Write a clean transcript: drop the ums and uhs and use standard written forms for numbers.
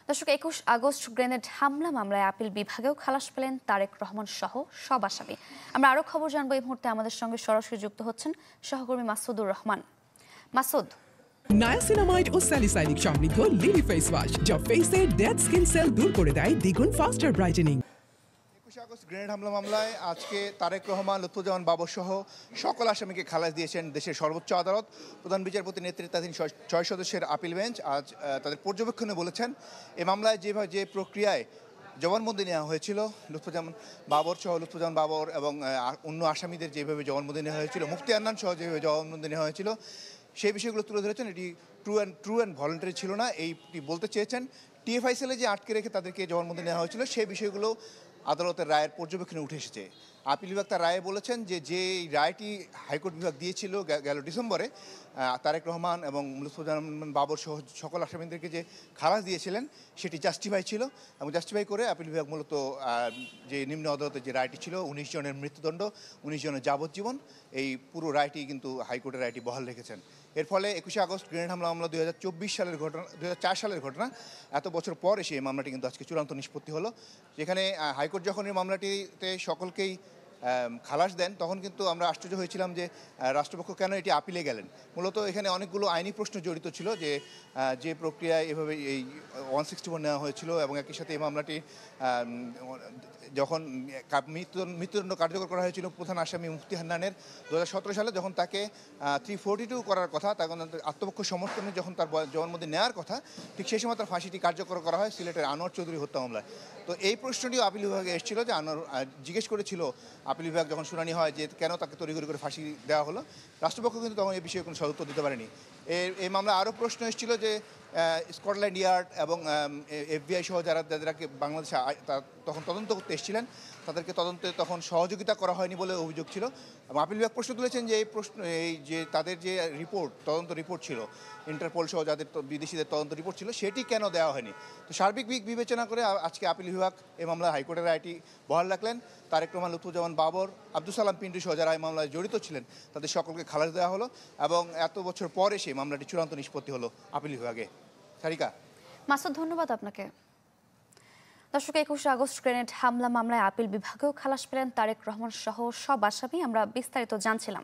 দর্শক ২১ August grenade হামলা মামলায় আপিল বিভাগেও খালাস পেলেন তারেক রহমান সহ সব আসামি। আমরা আরো খবর জানবো এই মুহূর্তে আমাদের সঙ্গে সরাসরি যুক্ত হচ্ছেন সহকর্মী মাসুদুর রহমান। মাসুদ, নায়াসিনামাইড ও স্যালিসাইলিক সমৃদ্ধ লিলি ফেস ওয়াশ যা ফেসের ডেড স্কিন সেল দূর করে দেয় দ্বিগুণ ফাস্টার ব্রাইটেনিং। ২১ আগস্ট গ্রেনেড হামলা মামলায় আজকে তারেক রহমান, লুৎফুজ্জামান বাবর সহ সকল আসামিকে খালাস দিয়েছেন দেশের সর্বোচ্চ আদালত। প্রধান বিচারপতি নেতৃত্বাধীন ৬ সদস্যের আপিল বেঞ্চ আজ তাদের পর্যবেক্ষণে বলেছেন এই মামলায় যে প্রক্রিয়ায় জবানবন্দি নেওয়া হয়েছিল লুৎফুজ্জামান বাবর এবং অন্য আসামিদের যেভাবে জবানবন্দি নেওয়া হয়েছিল, মুফতি আন্নান সহ যেভাবে জবানবন্দি নেওয়া হয়েছিল, সেই বিষয়গুলো তুলে ধরেছেন। এটি ট্রু অ্যান্ড ভলান্টারি ছিল না, এইটি বলতে চেয়েছেন। টিএফআই সেলে যে আটকে রেখে তাদেরকে জবানবন্দি নেওয়া হয়েছিল সেই বিষয়গুলো আদালতের রায়ের পর্যবেক্ষণে উঠে এসেছে। আপিল বিভাগ তার রায়ে বলেছেন যে রায়টি হাইকোর্ট বিভাগ দিয়েছিল গেল ডিসেম্বরে তারেক রহমান এবং লুৎফুজ্জামান বাবর সহ সকল আসামিদেরকে যে খালাস দিয়েছিলেন সেটি জাস্টিফাই ছিল, এবং জাস্টিফাই করে আপিল বিভাগ মূলত যে নিম্ন আদালতের যে রায়টি ছিল ১৯ জনের মৃত্যুদণ্ড, ১৯ জনের যাবজ্জীবন, এই পুরো রায়টি কিন্তু হাইকোর্টের রায়টি বহাল রেখেছেন। এর ফলে ২১ আগস্ট গ্রেনেড হামলা মামলা ২০২৪ সালের ঘটনা, ২০০৪ সালের ঘটনা, এত বছর পর এসে এই মামলাটি কিন্তু আজকে চূড়ান্ত নিষ্পত্তি হলো। যেখানে হাইকোর্ট যখন এই মামলাটিতে সকলকেই খালাস দেন তখন কিন্তু আমরা আশ্চর্য হয়েছিলাম যে রাষ্ট্রপক্ষ কেন এটি আপিলে গেলেন। মূলত এখানে অনেকগুলো আইনি প্রশ্ন জড়িত ছিল, যে প্রক্রিয়ায় এভাবে এই 161 নেওয়া হয়েছিল এবং একই সাথে এই মামলাটি যখন মৃত্যুদণ্ড কার্যকর করা হয়েছিল প্রধান আসামি মুফতি হান্নানের ২০১৭ সালে, যখন তাকে 342 করার কথা, তখন আত্মপক্ষ সমর্থনে যখন তার জবানবন্দি নেওয়ার কথা, ঠিক সেই সময় তার ফাঁসিটি কার্যকর করা হয় সিলেটের আনোয়ার চৌধুরী হত্যা মামলায়। তো এই প্রশ্নটিও আপিল বিভাগে এসেছিল যে জিজ্ঞেস করেছিল আপিল বিভাগ যখন শুনানি হয় যে কেন তাকে তড়িঘড়ি করে ফাঁসি দেওয়া হলো। রাষ্ট্রপক্ষ কিন্তু তখন এই বিষয়ে কোনো সদুত্তর দিতে পারেনি। এই মামলায় আরও প্রশ্ন এসেছিল যে স্কটল্যান্ড ইয়ার্ড এবং FBI সহ যাদেরকে বাংলাদেশে তখন তদন্ত করতে এসেছিলেন তাদেরকে তদন্তে তখন সহযোগিতা করা হয়নি বলে অভিযোগ ছিল। এবং আপিল বিভাগ প্রশ্ন তুলেছেন যে যে তাদের যে তদন্ত রিপোর্ট ছিল, ইন্টারপোল সহ যাদের বিদেশিদের তদন্ত রিপোর্ট ছিল, সেটি কেন দেওয়া হয়নি। তো সার্বিক বিবেচনা করে আজকে আপিল বিভাগ এই মামলায় হাইকোর্টের রায়টি বহাল রাখলেন। তারেক রহমান, লুৎফুজ্জামান বাবর, আব্দুল সালাম পিন্টু সহ যারা এই মামলায় জড়িত ছিলেন তাদের সকলকে খালাস দেওয়া হলো, এবং এত বছর পর এসে মামলাটি চূড়ান্ত নিষ্পত্তি হলো আপিল বিভাগে। সারিকা। মাসুদ, ধন্যবাদ আপনাকে। দর্শক, ২১ আগস্ট গ্রেনেড হামলা মামলায় আপিল বিভাগেও খালাস পেলেন তারেক রহমান সহ সব আসামি। আমরা বিস্তারিত জানছিলাম।